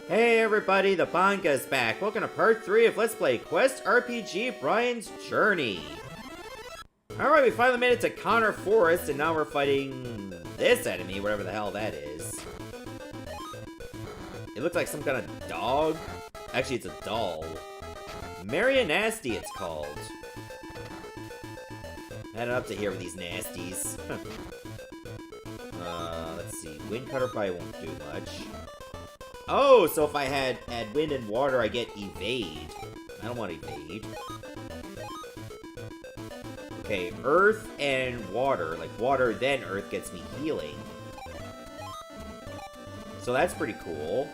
Hey everybody, the Banga's back. Welcome to part 3 of Let's Play Quest RPG Brian's Journey. Alright, we finally made it to Connor Forest, and now we're fighting this enemy, whatever the hell that is. It looks like some kind of dog. Actually, it's a doll. Nasty, it's called. Heading up to here with these nasties. Let's see. Wind Cutter probably won't do much. Oh, so if I add wind and water, I get evade. I don't want evade. Okay, earth and water. Like, water then earth gets me healing. So that's pretty cool.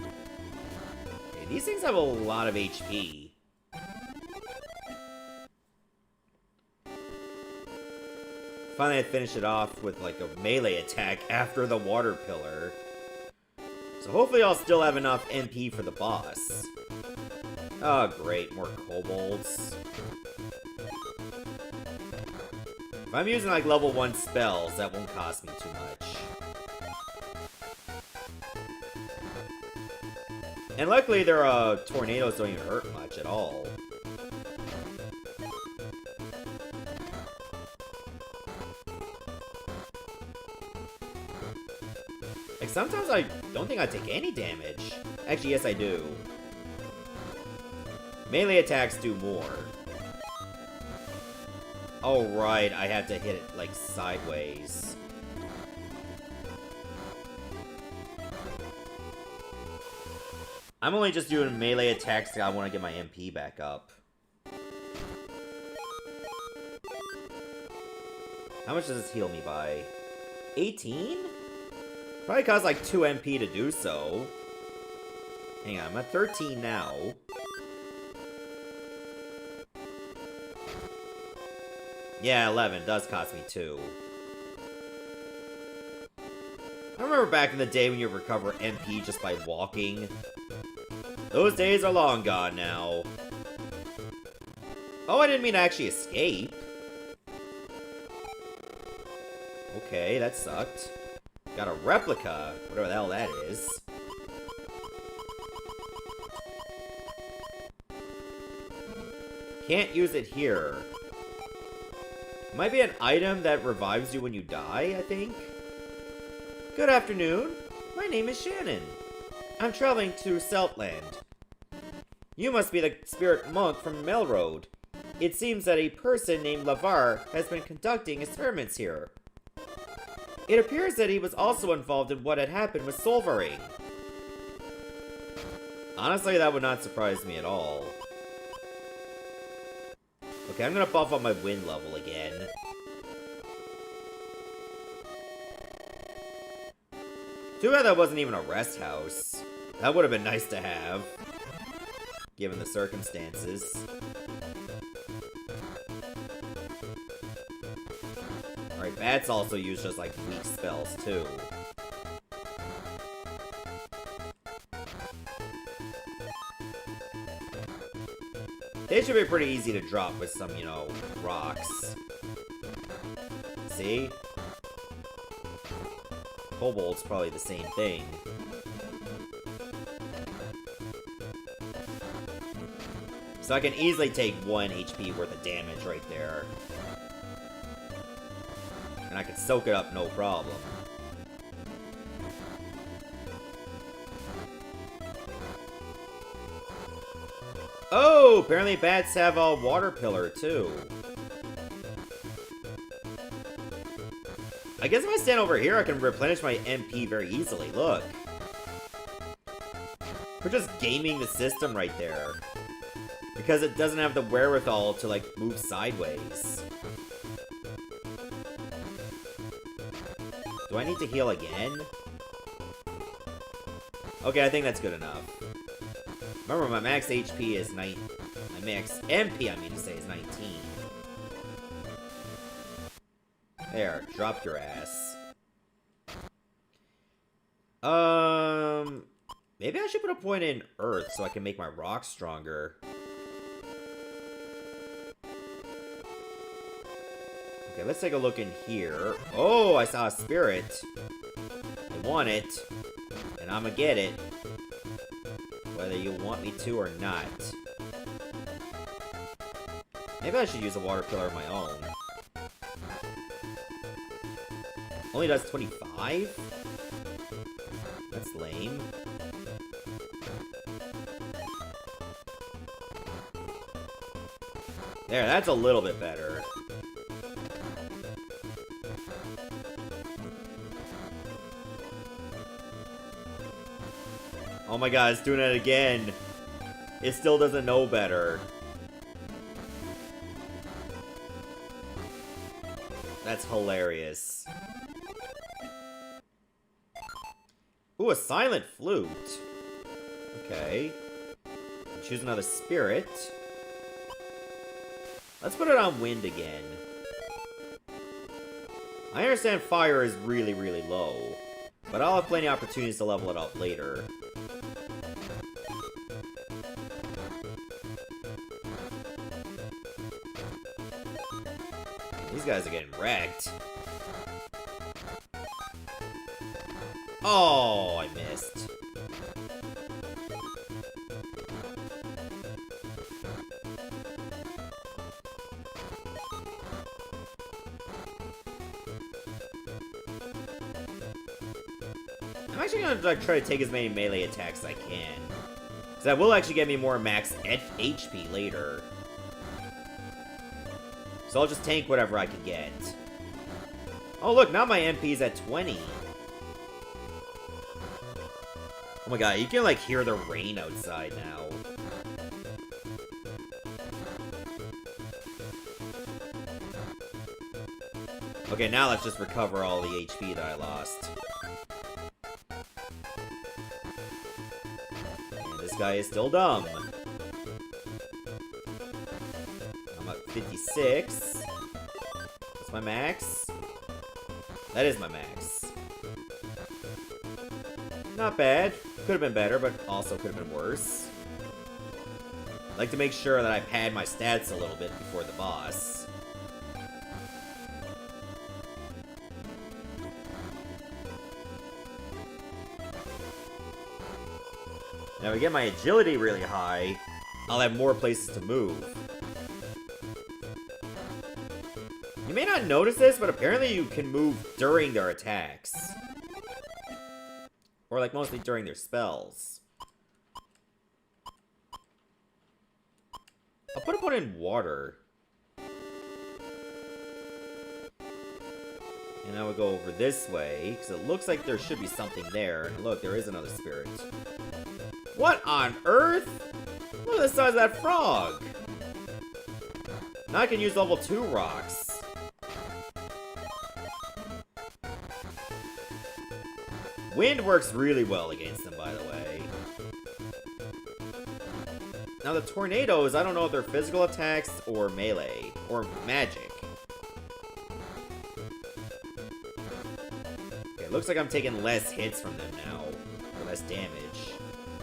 Okay, these things have a lot of HP. Finally, I finished it off with, like, a melee attack after the water pillar. So hopefully I'll still have enough MP for the boss. Oh, great. More kobolds. If I'm using, like, level 1 spells, that won't cost me too much. And luckily, their tornadoes don't even hurt much at all. Like, sometimes I don't think I take any damage. Actually, yes I do. Melee attacks do more. Oh, right, I have to hit it, like, sideways. I'm only just doing melee attacks because I want to get my MP back up. How much does this heal me by? 18? Probably costs like 2 MP to do so. Hang on, I'm at 13 now. Yeah, 11 does cost me 2. I remember back in the day when you recover MP just by walking. Those days are long gone now. Oh, I didn't mean to actually escape. Okay, that sucked. Got a replica, whatever the hell that is. Can't use it here. Might be an item that revives you when you die, I think. Good afternoon. My name is Shannon. I'm traveling to Southland. You must be the spirit monk from Melroad. It seems that a person named Lavar has been conducting experiments here. It appears that he was also involved in what had happened with Solvaring. Honestly, that would not surprise me at all. Okay, I'm gonna buff up my wind level again. Too bad that wasn't even a rest house. That would have been nice to have, given the circumstances. Alright, bats also use just, like, weak spells, too. They should be pretty easy to drop with some, you know, rocks. See? Kobold's probably the same thing. So I can easily take 1 HP worth of damage right there. And I can soak it up no problem. Oh! Apparently bats have a water pillar, too. I guess if I stand over here, I can replenish my MP very easily. Look. We're just gaming the system right there. Because it doesn't have the wherewithal to, like, move sideways. Do I need to heal again? Okay, I think that's good enough. Remember, my max HP is 9. My max MP, I mean to say, is 19. There, dropped your ass. Maybe I should put a point in Earth so I can make my rocks stronger. Okay, let's take a look in here. Oh, I saw a spirit. I want it. And I'm gonna get it. Whether you want me to or not. Maybe I should use a water pillar of my own. Only does 25? That's lame. There, that's a little bit better. Oh my god, it's doing it again. It still doesn't know better. That's hilarious. Ooh, a silent flute. Okay. Choose another spirit. Let's put it on wind again. I understand fire is really, really low, but I'll have plenty of opportunities to level it up later. These guys are getting wrecked. Oh, I missed. I'm actually gonna try to take as many melee attacks as I can. Because that will actually get me more max HP later. So I'll just tank whatever I can get. Oh look, now my MP's at 20. Oh my god, you can like hear the rain outside now. Okay, now let's just recover all the HP that I lost. And this guy is still dumb. I'm at 56. That's my max. That is my max. Not bad. Could have been better, but also could have been worse. I like to make sure that I pad my stats a little bit before the boss. Now, if I get my agility really high, I'll have more places to move. You may not notice this, but apparently you can move during their attacks. Or, like, mostly during their spells. I'll put a point in water. And now we'll go over this way, because it looks like there should be something there. And look, there is another spirit. What on earth? Look at the size of that frog! Now I can use level 2 rocks. Wind works really well against them, by the way. Now the tornadoes, I don't know if they're physical attacks or melee, or magic. Okay, looks like I'm taking less hits from them now, or less damage.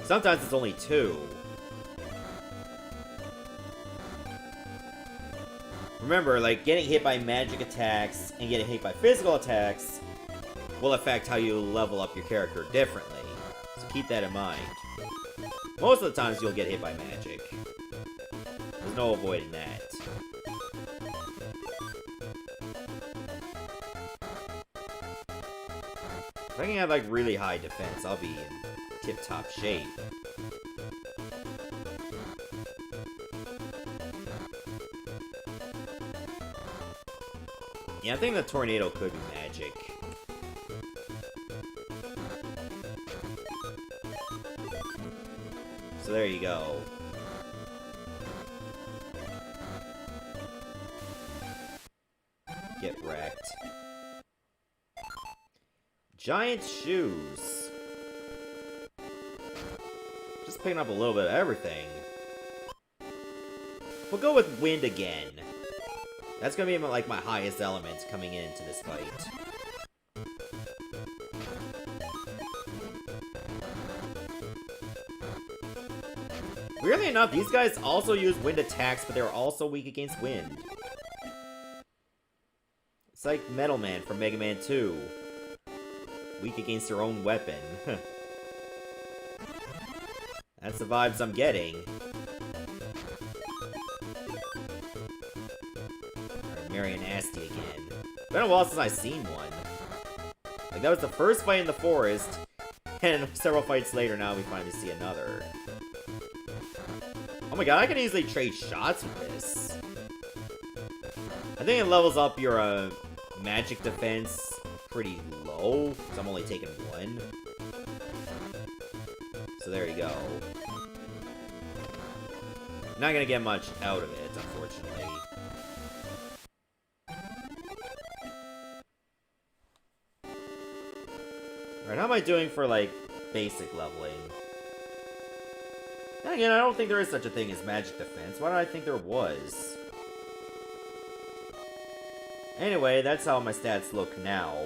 Sometimes it's only 2. Remember, like, getting hit by magic attacks and getting hit by physical attacks will affect how you level up your character differently. So keep that in mind. Most of the times you'll get hit by magic. There's no avoiding that. If I can have, like, really high defense, I'll be in tip-top shape. Yeah, I think the tornado could be magic. So there you go. Get wrecked. Giant shoes. Just picking up a little bit of everything. We'll go with wind again. That's gonna be like my highest element coming into this fight. Weirdly enough, these guys also use wind attacks, but they're also weak against wind. It's like Metal Man from Mega Man 2. Weak against their own weapon. That's the vibes I'm getting. Alright, Marion Nasty again. It's been a while since I've seen one. Like, that was the first fight in the forest, and several fights later, now we finally see another. Oh my god, I can easily trade shots with this. I think it levels up your magic defense pretty low, so I'm only taking one. So there you go. Not gonna get much out of it, unfortunately. Alright, how am I doing for, like, basic leveling? Then again, I don't think there is such a thing as magic defense. Why did I think there was? Anyway, that's how my stats look now.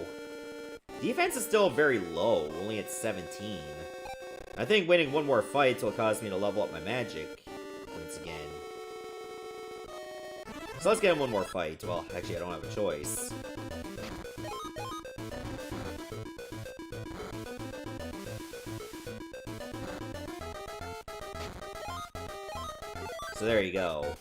Defense is still very low, only at 17. I think waiting one more fight will cause me to level up my magic once again. So let's get in one more fight. Well, actually, I don't have a choice. So there you go.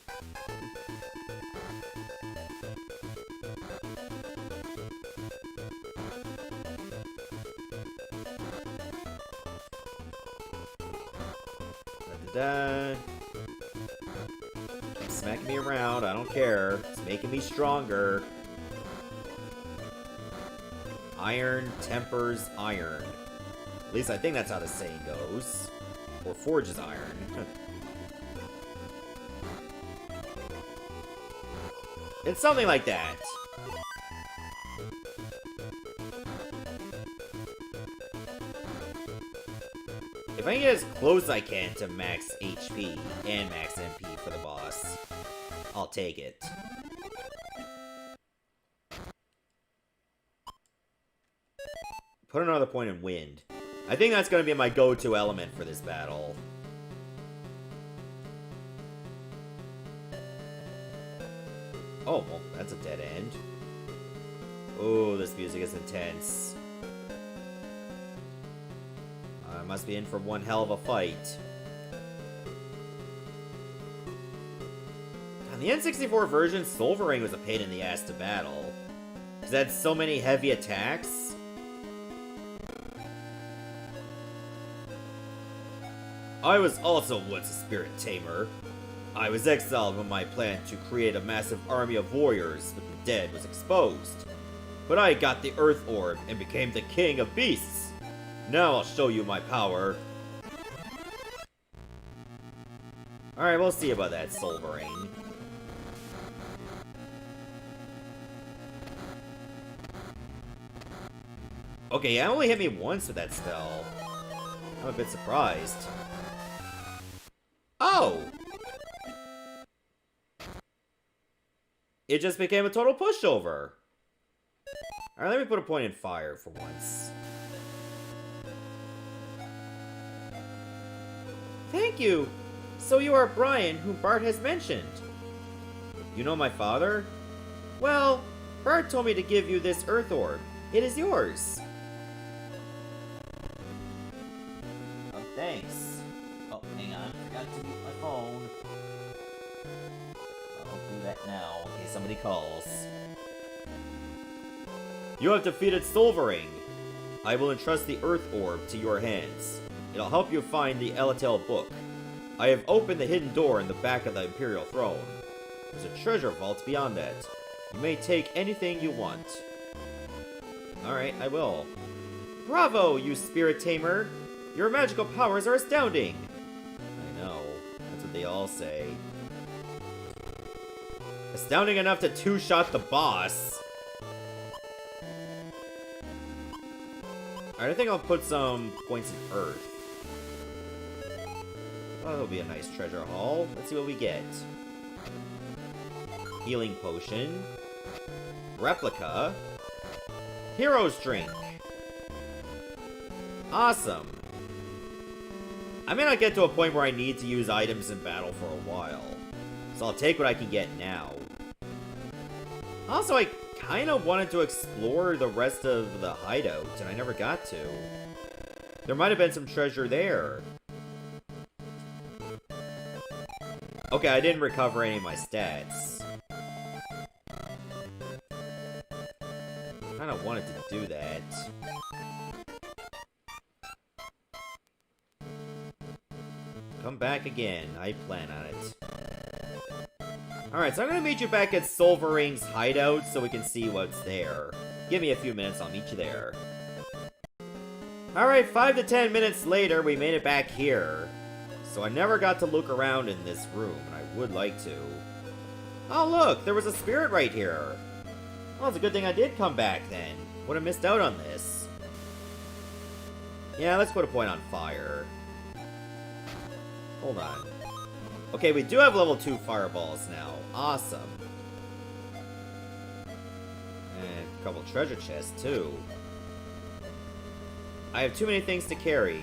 Keep smacking me around, I don't care. It's making me stronger. Iron tempers iron. At least I think that's how the saying goes. Or forges iron. It's something like that. If I can get as close as I can to max HP and max MP for the boss, I'll take it. Put another point in wind. I think that's going to be my go-to element for this battle. Oh, well, that's a dead end. Oh, this music is intense. I must be in for one hell of a fight. On the N64 version, Solvaring was a pain in the ass to battle. Because it had so many heavy attacks. I was also once a spirit tamer. I was exiled when my plan to create a massive army of warriors with the dead was exposed. But I got the Earth Orb and became the king of beasts. Now I'll show you my power. Alright, we'll see about that, Solvaring. Okay, yeah, it only hit me once with that spell. I'm a bit surprised. Oh! It just became a total pushover. Alright, let me put a point in fire for once. Thank you! So you are Brian, whom Bart has mentioned. You know my father? Well, Bart told me to give you this Earth Orb. It is yours. Oh, thanks. Oh, hang on. I forgot to mute my phone. I'll do that now in case somebody calls. You have defeated Solvaring. I will entrust the Earth Orb to your hands. It'll help you find the Elatel book. I have opened the hidden door in the back of the Imperial throne. There's a treasure vault beyond that. You may take anything you want. Alright, I will. Bravo, you spirit tamer! Your magical powers are astounding! I know. That's what they all say. Astounding enough to two-shot the boss! Alright, I think I'll put some points in Earth. Oh, that'll be a nice treasure haul. Let's see what we get. Healing potion. Replica. Hero's drink. Awesome. I may not get to a point where I need to use items in battle for a while. So I'll take what I can get now. Also, I kind of wanted to explore the rest of the hideout, and I never got to. There might have been some treasure there. Okay, I didn't recover any of my stats. Kinda wanted to do that. Come back again. I plan on it. Alright, so I'm gonna meet you back at Solvaring's hideout so we can see what's there. Give me a few minutes, I'll meet you there. Alright, 5 to 10 minutes later, we made it back here. So I never got to look around in this room, and I would like to. Oh look, there was a spirit right here. Well, it's a good thing I did come back then. Would have missed out on this. Yeah, let's put a point on fire. Hold on. Okay, we do have level 2 fireballs now. Awesome. And a couple treasure chests, too. I have too many things to carry.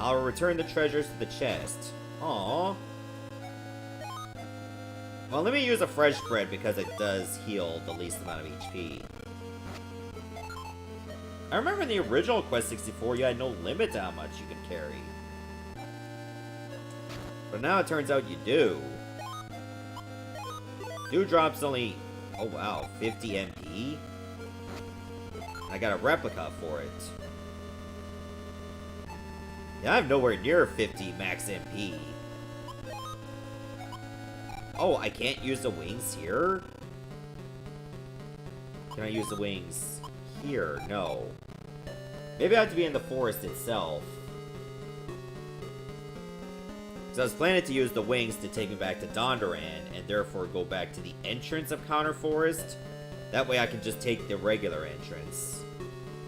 I'll return the treasures to the chest. Aww. Well, let me use a fresh bread because it does heal the least amount of HP. I remember in the original Quest 64, you had no limit to how much you could carry. But now it turns out you do. Dewdrop's only, oh wow, 50 MP? I got a replica for it. Yeah, I have nowhere near 50 max MP. Oh, I can't use the wings here? Can I use the wings here? No. Maybe I have to be in the forest itself. So I was planning to use the wings to take me back to Dondoran, and therefore go back to the entrance of Counter Forest. That way I can just take the regular entrance.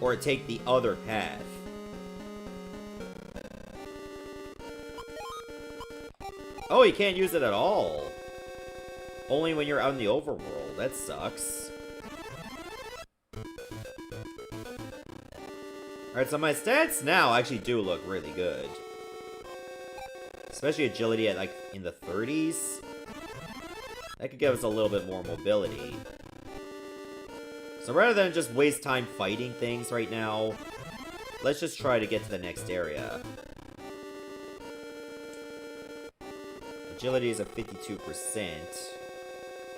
Or take the other path. Oh, you can't use it at all. Only when you're out in the overworld. That sucks. Alright, so my stats now actually do look really good. Especially agility at, like, in the 30s. That could give us a little bit more mobility. So rather than just waste time fighting things right now, let's just try to get to the next area. Agility is at 52%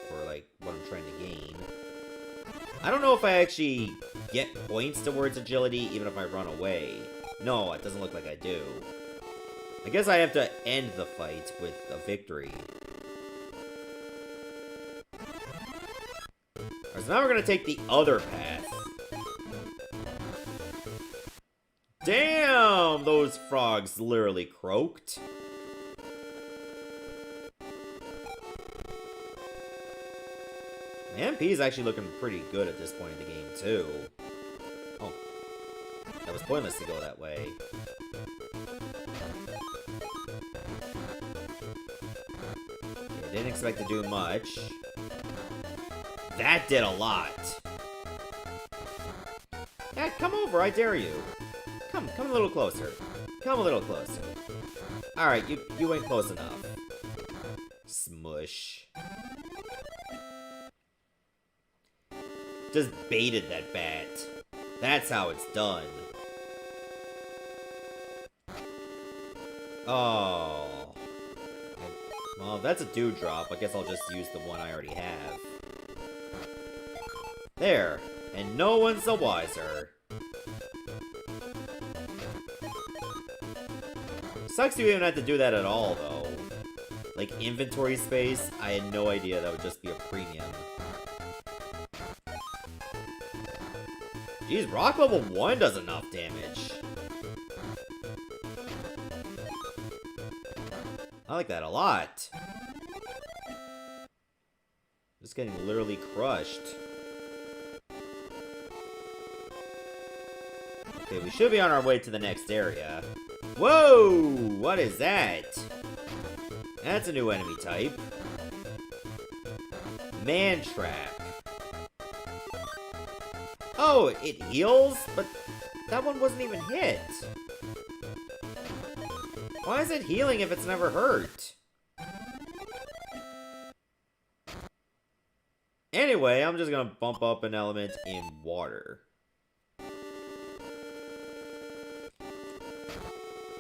for, like, what I'm trying to gain. I don't know if I actually get points towards agility even if I run away. No, it doesn't look like I do. I guess I have to end the fight with a victory. Alright, so now we're gonna take the other path. Damn! Those frogs literally croaked. MP is actually looking pretty good at this point in the game, too. Oh. That was pointless to go that way. Okay, didn't expect to do much. That did a lot! Yeah, come over, I dare you. Come a little closer. Come a little closer. Alright, you went close enough. Smush. Just baited that bat. That's how it's done. Oh. Well, if that's a dewdrop, I guess I'll just use the one I already have. There. And no one's the wiser. Sucks you even have to do that at all, though. Like, inventory space, I had no idea that would just be a premium. Geez, rock level 1 does enough damage. I like that a lot. Just getting literally crushed. Okay, we should be on our way to the next area. Whoa! What is that? That's a new enemy type. Man Trap. Oh, it heals? But that one wasn't even hit. Why is it healing if it's never hurt? Anyway, I'm just gonna bump up an element in water.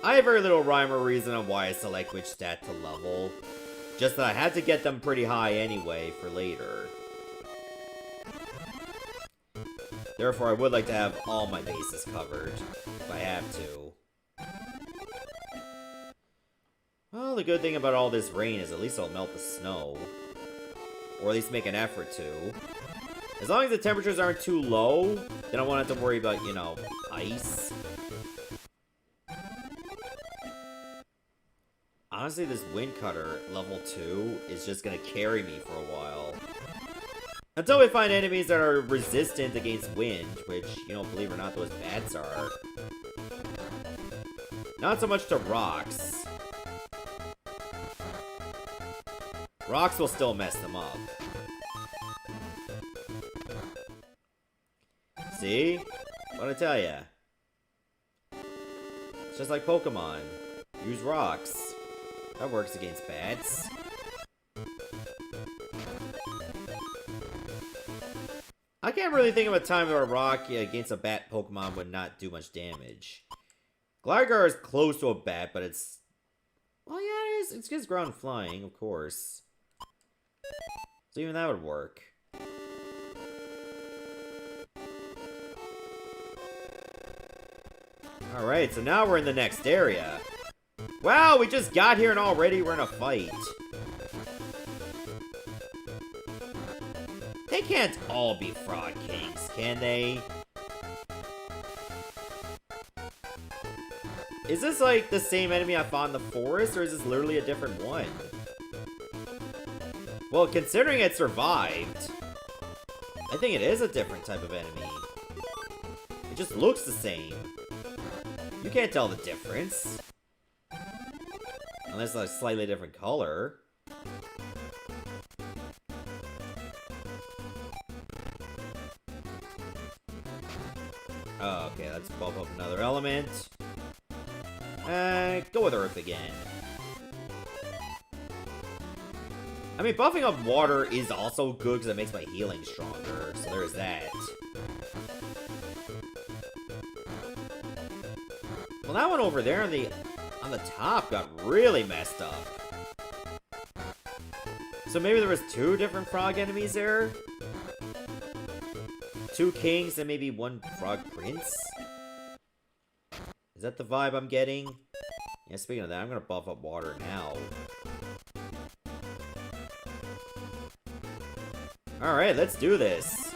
I have very little rhyme or reason on why I select which stat to level. Just that I had to get them pretty high anyway for later. Therefore, I would like to have all my bases covered, if I have to. Well, the good thing about all this rain is at least it'll melt the snow. Or at least make an effort to. As long as the temperatures aren't too low, then I won't have to worry about, you know, ice. Honestly, this wind cutter, level 2, is just gonna carry me for a while. Until we find enemies that are resistant against wind, which, you know, believe it or not, those bats are. Not so much to rocks. Rocks will still mess them up. See? What'd I tell ya? It's just like Pokemon. Use rocks. That works against bats. I can't really think of a time where a rock against a bat Pokemon would not do much damage. Gligar is close to a bat, but it's... Well, yeah, it is. It's just ground flying, of course. So even that would work. Alright, so now we're in the next area. Wow, we just got here and already we're in a fight. They can't all be Frog Kings, can they? Is this like the same enemy I fought in the forest, or is this literally a different one? Well, considering it survived, I think it is a different type of enemy. It just looks the same. You can't tell the difference. Unless it's a slightly different color. Oh, okay, let's bump up another element. Go with Earth again. I mean, buffing up water is also good because it makes my healing stronger, so there's that. Well, that one over there on the top got really messed up. So maybe there was 2 different frog enemies there? 2 kings and maybe 1 frog prince? Is that the vibe I'm getting? Yeah, speaking of that, I'm gonna buff up water now. Alright, let's do this.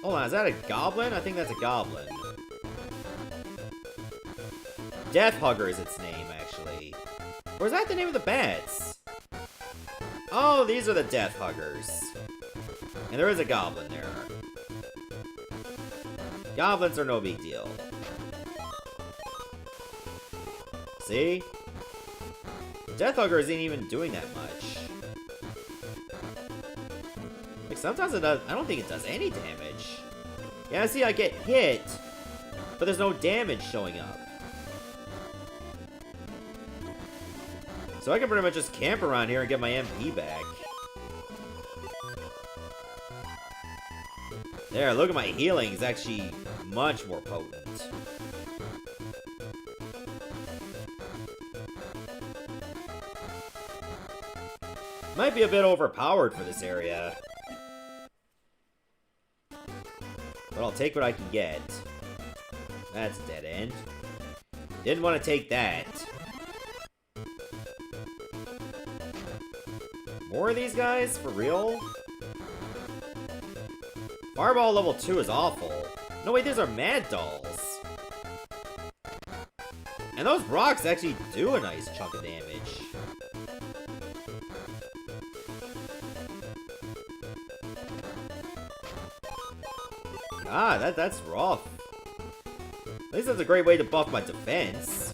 Hold on, is that a goblin? I think that's a goblin. Death Hugger is its name, actually. Or is that the name of the bats? Oh, these are the Death Huggers. And there is a goblin there. Goblins are no big deal. See? Death Hugger isn't even doing that much. Like, sometimes it does. I don't think it does any damage. Yeah, see, I get hit, but there's no damage showing up. So I can pretty much just camp around here and get my MP back. There, look at my healing. It's actually much more potent. Might be a bit overpowered for this area. But I'll take what I can get. That's a dead end. Didn't want to take that. More of these guys? For real? Fireball level 2 is awful. No, wait, these are Mad Dolls. And those rocks actually do a nice chunk of damage. Ah, that's rough. At least that's a great way to buff my defense.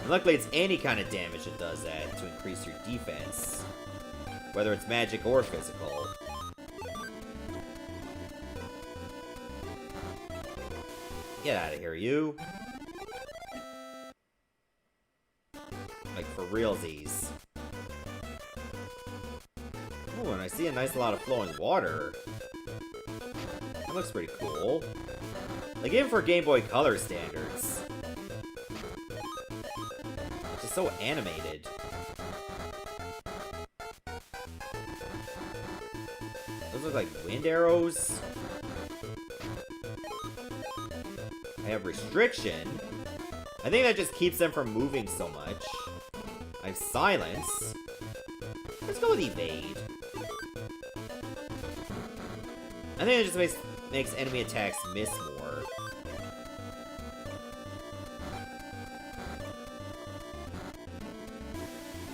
And luckily it's any kind of damage that does that to increase your defense. Whether it's magic or physical. Get out of here, you. Like, for realsies. Oh, and I see a nice lot of flowing water. That looks pretty cool. Like, even for Game Boy Color standards. It's just so animated. Those look like wind arrows. I have restriction. I think that just keeps them from moving so much. I have silence. Let's go with evade. I think it just makes enemy attacks miss more.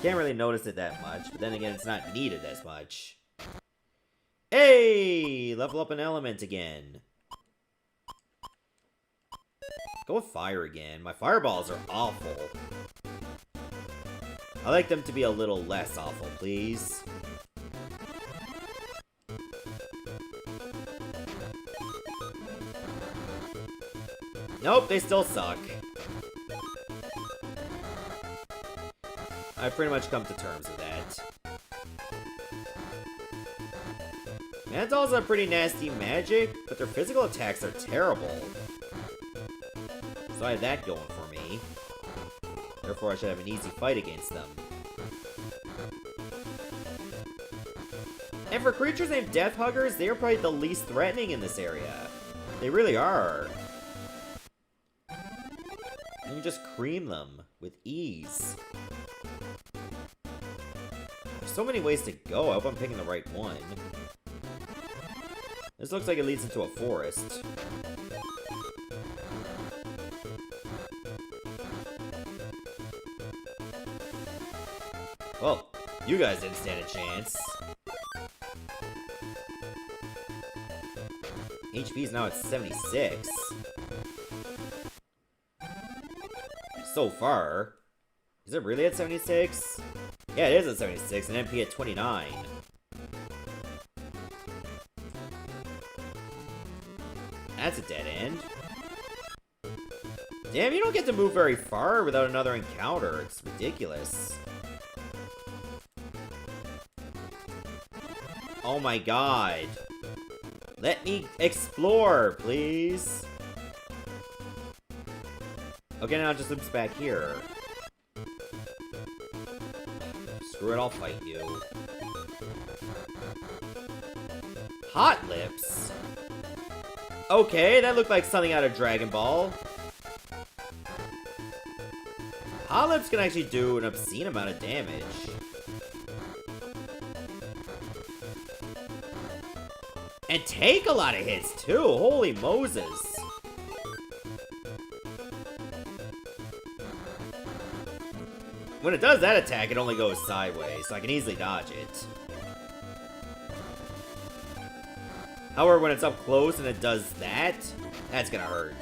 Can't really notice it that much, but then again, it's not needed as much. Hey! Level up an element again. Go with fire again. My fireballs are awful. I like them to be a little less awful, please. Nope, they still suck. I've pretty much come to terms with that. Mantals are pretty nasty magic, but their physical attacks are terrible. So I have that going for me. Therefore, I should have an easy fight against them. And for creatures named Death Huggers, they are probably the least threatening in this area. They really are. You can just cream them with ease. There's so many ways to go. I hope I'm picking the right one. This looks like it leads into a forest. Well, you guys didn't stand a chance. HP is now at 76. So far. Is it really at 76? Yeah, it is at 76, and MP at 29. That's a dead end. Damn, you don't get to move very far without another encounter. It's ridiculous. Oh my god. Let me explore, please. Okay, now it just loops back here. Screw it, I'll fight you. Hot Lips? Okay, that looked like something out of Dragon Ball. Hot Lips can actually do an obscene amount of damage. And take a lot of hits, too! Holy Moses! When it does that attack, it only goes sideways, so I can easily dodge it. However, when it's up close and it does that, that's gonna hurt.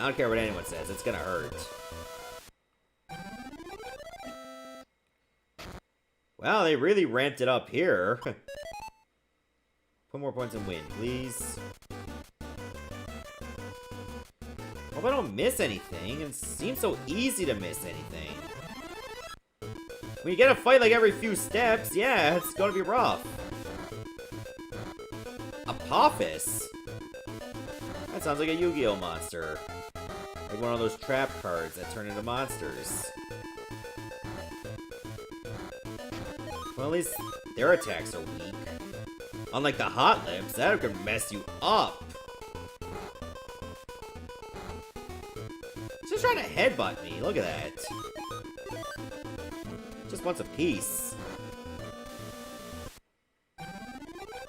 I don't care what anyone says, it's gonna hurt. Wow, they really ramped it up here. Put more points and win, please. Hope I don't miss anything. It seems so easy to miss anything. When you get a fight like every few steps, yeah, it's gonna be rough. Apophis? That sounds like a Yu-Gi-Oh monster. Like one of those trap cards that turn into monsters. Well, at least their attacks are weak. Unlike the Hot Lips, that could mess you up. Just trying to headbutt me. Look at that. Just wants a piece.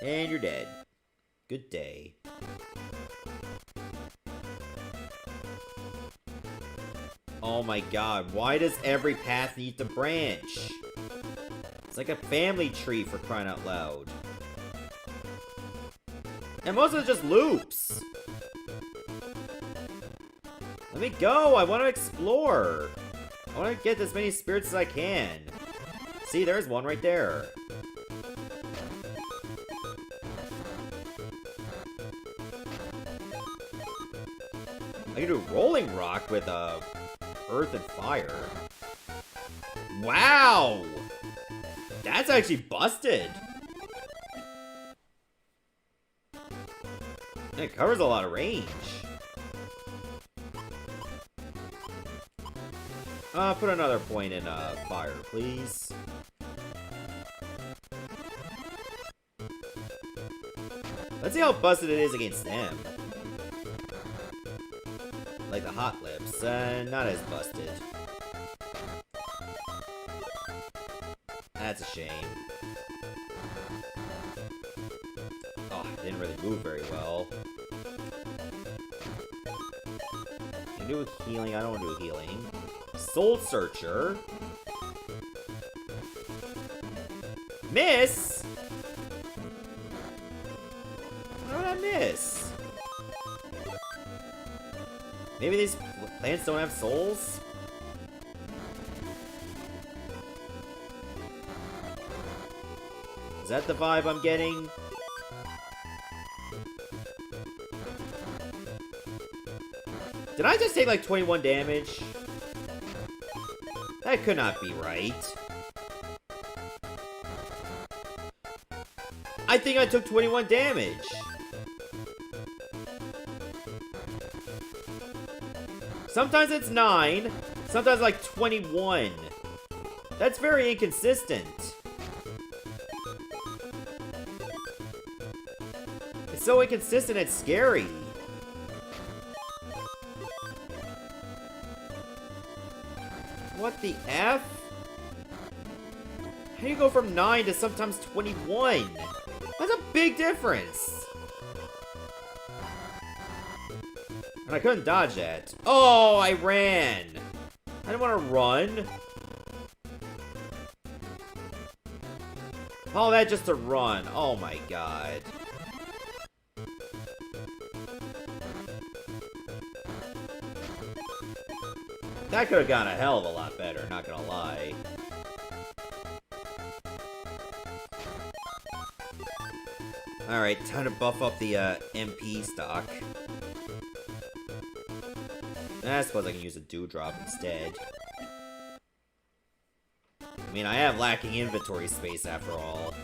And you're dead. Good day. Oh my god, why does every path need to branch? It's like a family tree, for crying out loud. And most of it just loops. Let me go, I want to explore. I want to get as many spirits as I can. See, there's one right there. I can do Rolling Rock with Earth and Fire. Wow! That's actually busted. It covers a lot of range. Put another point in fire, please. Let's see how busted it is against them. Like the hot lips, not as busted. That's a shame. Oh, it didn't really move very well. Can do a healing. I don't want to do a healing. Soul Searcher. Miss? How did I miss? Maybe these plants don't have souls? Is that the vibe I'm getting? Did I just take like 21 damage? That could not be right. I think I took 21 damage. Sometimes it's 9, sometimes like 21. That's very inconsistent. It's so inconsistent, it's scary. What the F? How do you go from 9 to sometimes 21? That's a big difference. And I couldn't dodge that. Oh, I ran. I didn't want to run. All that just to run. Oh my god. That could have gone a hell of a lot better, not gonna lie. Alright, time to buff up the MP stock. I suppose I can use a dewdrop instead. I mean, I have lacking inventory space after all.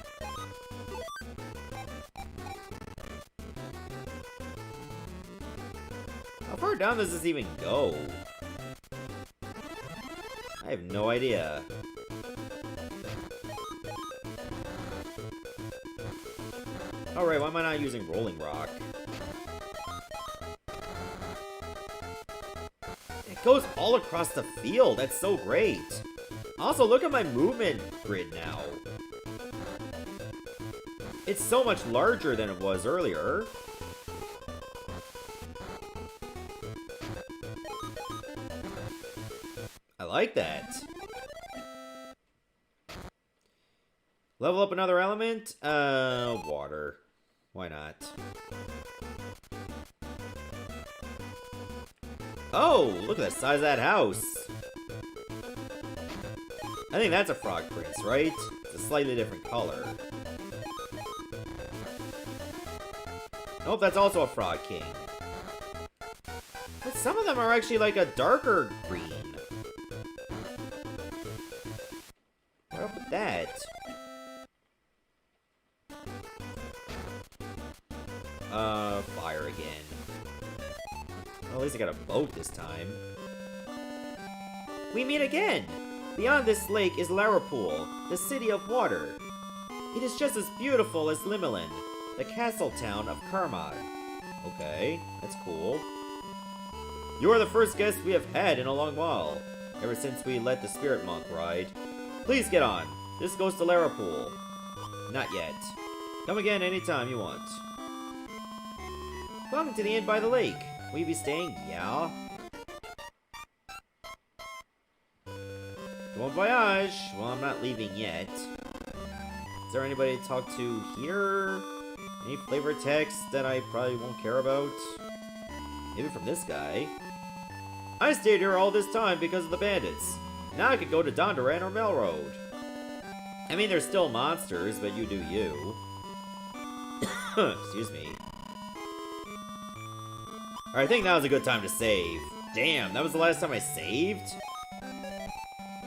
How far down does this even go? I have no idea. Alright, why am I not using Rolling Rock? It goes all across the field, that's so great. Also, look at my movement grid now. It's so much larger than it was earlier. I like that. Level up another element? Water. Why not? Oh, look at the size of that house. I think that's a frog prince, right? It's a slightly different color. Nope, that's also a frog king. But some of them are actually like a darker green. What up with that? Fire again. Well, at least I got a boat this time. We meet again! Beyond this lake is Larapool, the city of water. It is just as beautiful as Limelin, the castle town of Karma. Okay, that's cool. You are the first guest we have had in a long while, ever since we let the spirit monk ride. Please get on. This goes to Larapool. Not yet. Come again anytime you want. Welcome to the inn by the lake. Will you be staying? Yeah. Bon voyage! Well, I'm not leaving yet. Is there anybody to talk to here? Any flavor text that I probably won't care about? Maybe from this guy. I stayed here all this time because of the bandits. Now I could go to Dondoran or Melroad. I mean, they're still monsters, but you do you. Excuse me. Alright, I think now's a good time to save. Damn, that was the last time I saved?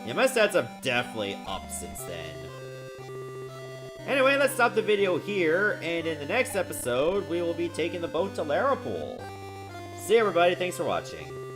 Yeah, my stats have definitely upped since then. Anyway, let's stop the video here, and in the next episode, we will be taking the boat to Larapool. See you, everybody. Thanks for watching.